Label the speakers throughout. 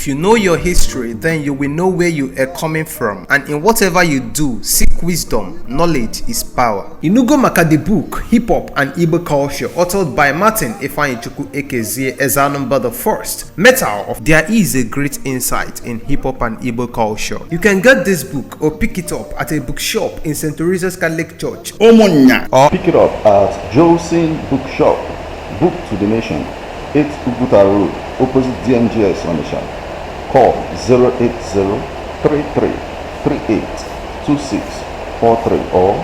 Speaker 1: If you know your history, then you will know where you are coming from, and in whatever you do, seek wisdom. Knowledge is power. Inugo maka the book Hip Hop and Igbo Culture, authored by Martin Iheagwazi Ekezie Ezanumba the First. Metal of There is a great insight in hip hop and Igbo culture. You can get this book or pick it up at a bookshop in St. Teresa's Catholic Church, Omonya,
Speaker 2: or pick it up at Joseph's Bookshop, Book to the Nation, 8 Uguta Road, opposite DMGS Onisha. Call 080-3338-2643 or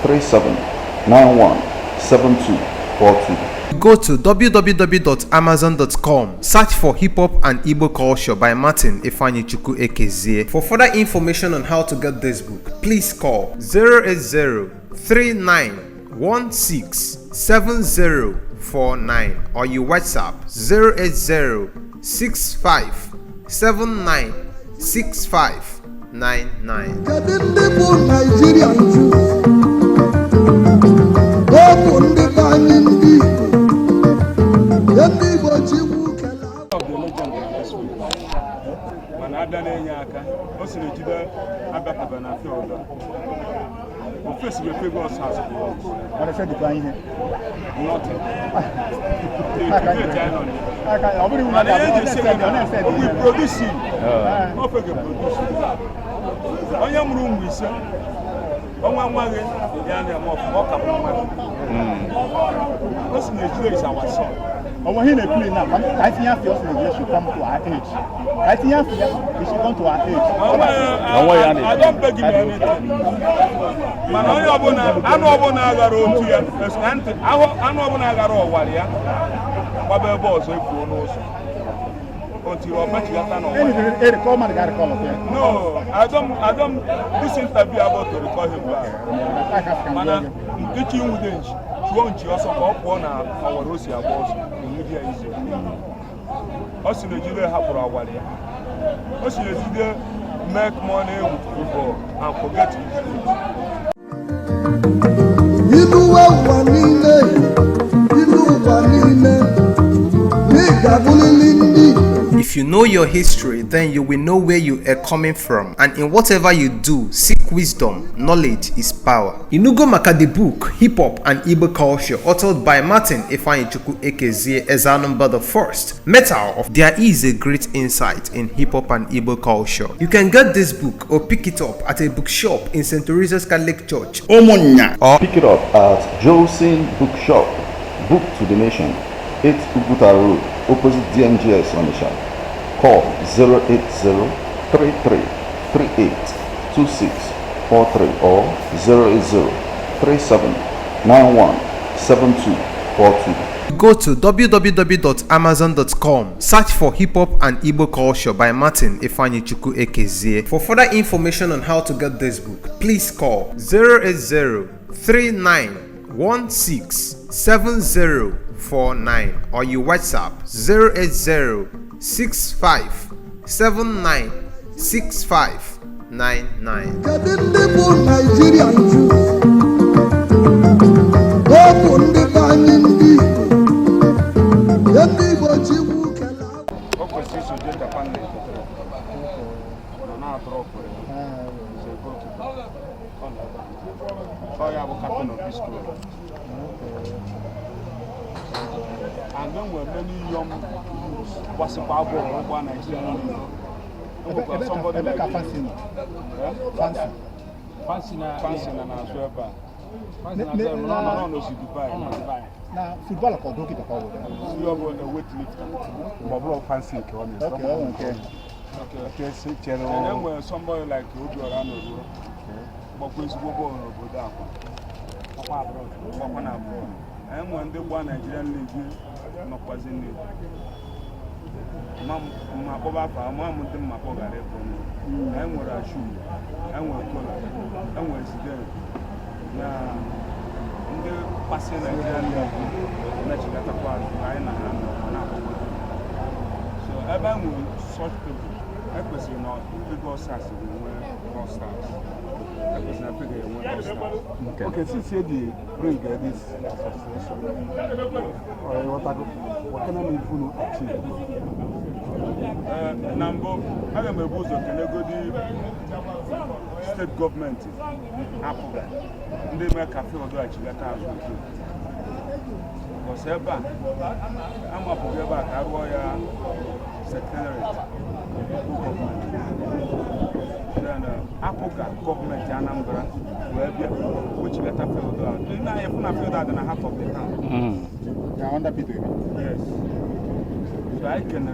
Speaker 2: 080-3791-7242.
Speaker 1: Go to www.amazon.com, search for Hip Hop and Igbo Culture by Martin Iheagwazi Ekezie. For further information on how to get this book, please call 080-3916-7049 or you WhatsApp
Speaker 3: 080-6579-6599. Ejide abata na field. O face we Fegge has. What I said the guy here. Nothing. We producing. No Fegge producing. Onya room we say. Onwa nwage ya na mo for up. Ejide is our son. Over here, play now. I think after us, should come to our age. I think after we should come to our age. I don't beg you anything. Man, I know Obinna Iheagwazi to you. I know Obinna Iheagwazi Walia. What about boss? If you know, until you met your son. No, I don't. This interview about to recall him back. Man, I'm teaching with him. She also got one our Russia boss in media easy. Also, Ejide have our Walia. Also, Ejide make money with football and forget
Speaker 1: If you know your history, then you will know where you are coming from, and in whatever you do, seek wisdom. Knowledge is power. Inugo maka the book Hip Hop and Igbo Culture, authored by Martin Iheagwazi Ekezie Ezanumba the First. Metal of There is a great insight in hip hop and Igbo culture. You can get this book or pick it up at a bookshop in St. Teresa's Catholic Church, Omonya,
Speaker 2: or pick it up at Joseph's Bookshop, Book to the Nation, 8 Uguta Road, opposite DMGS Onisha. Call 080-3338-2643 or 080-3791-7242.
Speaker 1: Go to www.amazon.com, search for Hip Hop and Igbo Culture by Martin Iheagwazi Ekezie. For further information on how to get this book, please call 080-3916-7049 or you WhatsApp 080-6579-6599.
Speaker 3: And then we're many young what's about one Nigerian. Somebody like fancy and as well. No, she Dubai. Now, football or goalkeeper forward. You have a weightlifter. Bob fancy. Okay. And then when somebody like Ojo around but we go over that. And when they won Nigerian league, no question. My Boba, Mamma, my Boga, and what I shoot, and what color, and what's there. Now, the passing Nigerian league, let's get a part of so, even with such people, I was not figure stars when all stars. Okay, since you bring this association, what can I achieve? Nambo, I am a boss of the state government. Apple, they make a few of the Chilata. Because ever, I'm up to about a royal secretariat. Then Apoga government Anambra, which let up feel that. I have not feel that in the heart of the town.
Speaker 4: I wonder Peter.
Speaker 3: Yes. So I can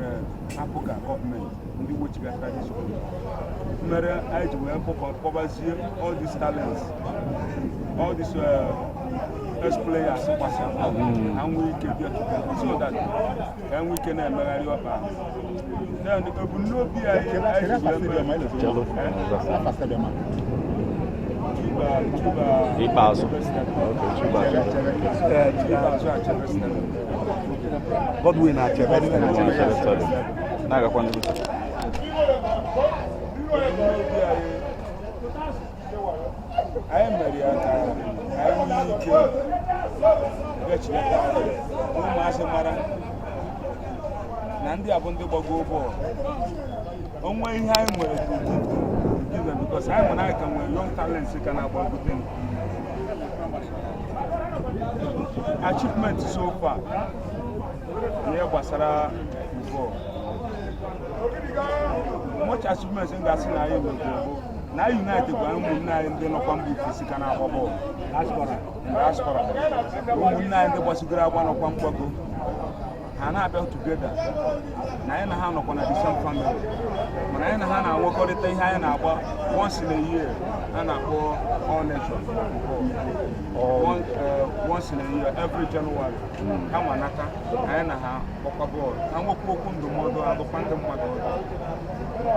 Speaker 3: Apoga government, which let up this school. Mera, I do poverty, all these talents, all these players, and we can get together so that and we can marry your back. Then the people know be a
Speaker 4: Godwin at
Speaker 3: I am very Nandi Abonde Bogo. Only I'm because I'm an icon with young talents who can about good things. Achievement so far. Near Basara before. Much achievements in that scenario. Now United, one would not in the Nopambu physical ball. Aspara. One would not in the Bosgra one of Pampogo. And I built together. Nine hand upon a different family. When I work on the thing high and about once in a year, and I go all nation. Once in a year, every January. Come on, Naka, and I walk aboard. I walk on the model, I will find them model.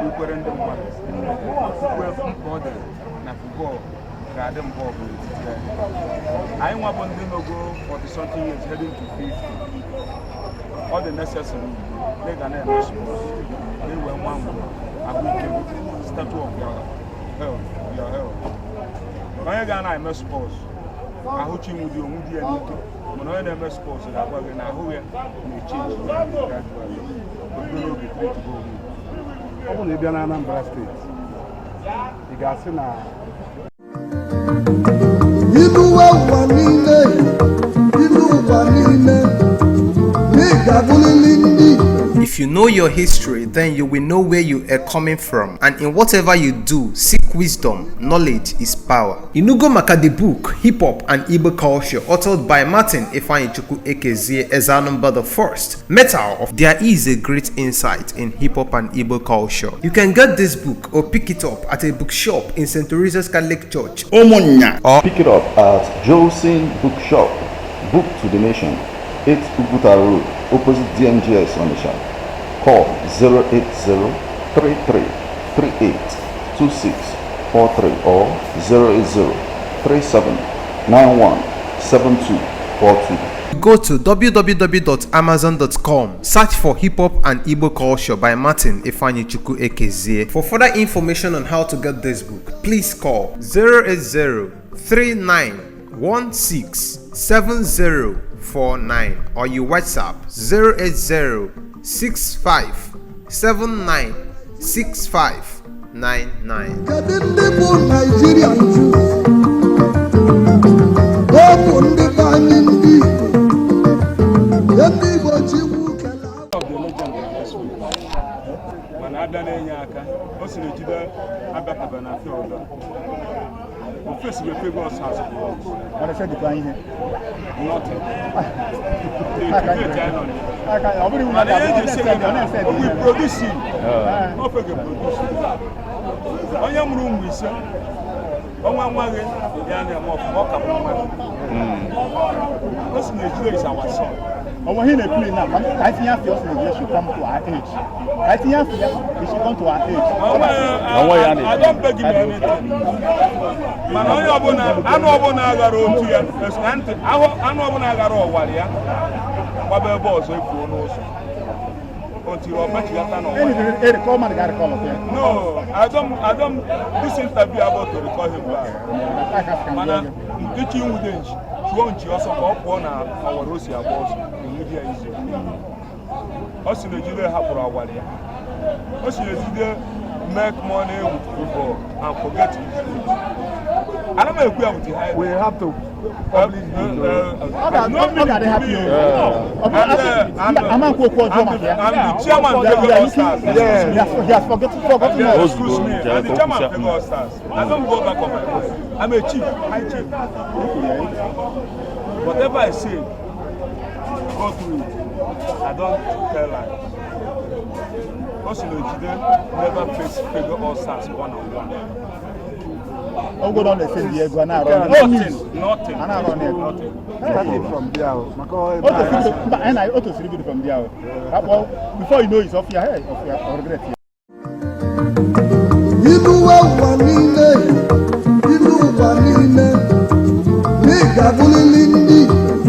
Speaker 3: You put in the model. We're from border, not to go. Garden ball. I want to go for the something years heading to 50. All the necessary, they can have they were one statue of your health. When you I must suppose, I hope you would do Moody and when I must suppose that I will change gradually.
Speaker 4: Only be an Anambra State. You got seen
Speaker 1: If you know your history, then you will know where you are coming from, and in whatever you do, seek wisdom. Knowledge is power. Inugo maka the book Hip Hop and Igbo Culture, authored by Martin Iheagwazi Ezanumba the First. Metal of there is a great insight in hip hop and Igbo culture. You can get this book or pick it up at a bookshop in St. Teresa's Catholic Church, Omonya, or
Speaker 2: Pick it up at Josin Bookshop, Book to the Nation, 8 Uguta Road, opposite DMGS on the shop. Call 080-3338-2643 or 080-3791-7242.
Speaker 1: go to www.amazon.com, search for Hip Hop and Igbo Culture by Martin Iheagwazi. For further information on how to get this book, please call 080-3916-7049 or you WhatsApp 080-6579-6599.
Speaker 3: First, we pay God's house.
Speaker 4: What I said, decline here.
Speaker 3: Nothing. We produce it. Not Fegge produce it. On your room, we say, on one wagon, walk up. Listen, Ejide is our son.
Speaker 4: Over here, they play now. I think after us, they should come to our age. I think after we should come to our age.
Speaker 3: I don't beg you anything. Man, I know Obinna Iheagwazi. I know Obinna Iheagwazi. What about boss? If you know so. Until you match that no.
Speaker 4: Any call man got to call up here.
Speaker 3: No, I don't. This interview about to recall him back. Man, teaching with them. She won't also go up on our Russia boss in media issue.
Speaker 4: Us in Ejide hapụrụ awali ya. Us in Ejide make money with football and forget it. I don't know if
Speaker 3: we have to publish this.
Speaker 4: I'm the chairman of Fegge All Stars.
Speaker 3: He has forgotten
Speaker 4: Excuse me, I'm the chairman of Fegge All Stars. I don't go back on my post. I'm a chief, high chief. Whatever I say, go through it. I don't tell lies. Because Ejide never face Fegge All Stars one-on-one.
Speaker 3: I'm going to say Diego and
Speaker 4: Nothing.
Speaker 3: Starting from there. And I auto distribute from there. Before you know it's off your head, off your regret.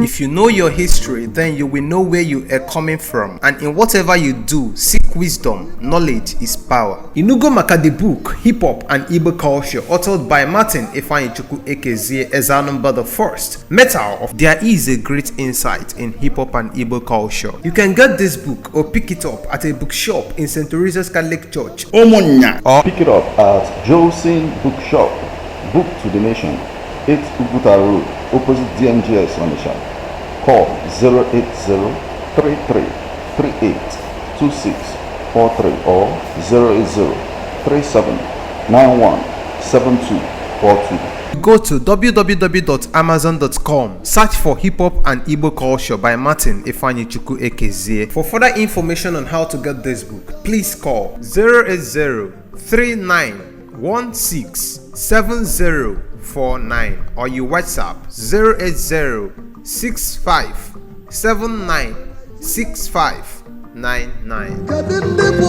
Speaker 1: If you know your history, then you will know where you are coming from, and in whatever you do, seek wisdom. Knowledge is power. Inugo maka the book Hip Hop and Igbo Culture, authored by Martin Iheagwazi as our number the first. Metal, there is a great insight in hip hop and Igbo culture. You can get this book or pick it up at a bookshop in St. Teresa's Catholic Church, Omonya, or
Speaker 2: Pick it up at Josin Bookshop, Book to the Nation, 8 Uguta Road, opposite DMGS on the shop. Call 08033382643 or 08037917242.
Speaker 1: go to www.amazon.com, search for Hip Hop and Igbo Culture by Martin Iheagwazi. For further information on how to get this book, please call 08039167049 or you WhatsApp 08065796599.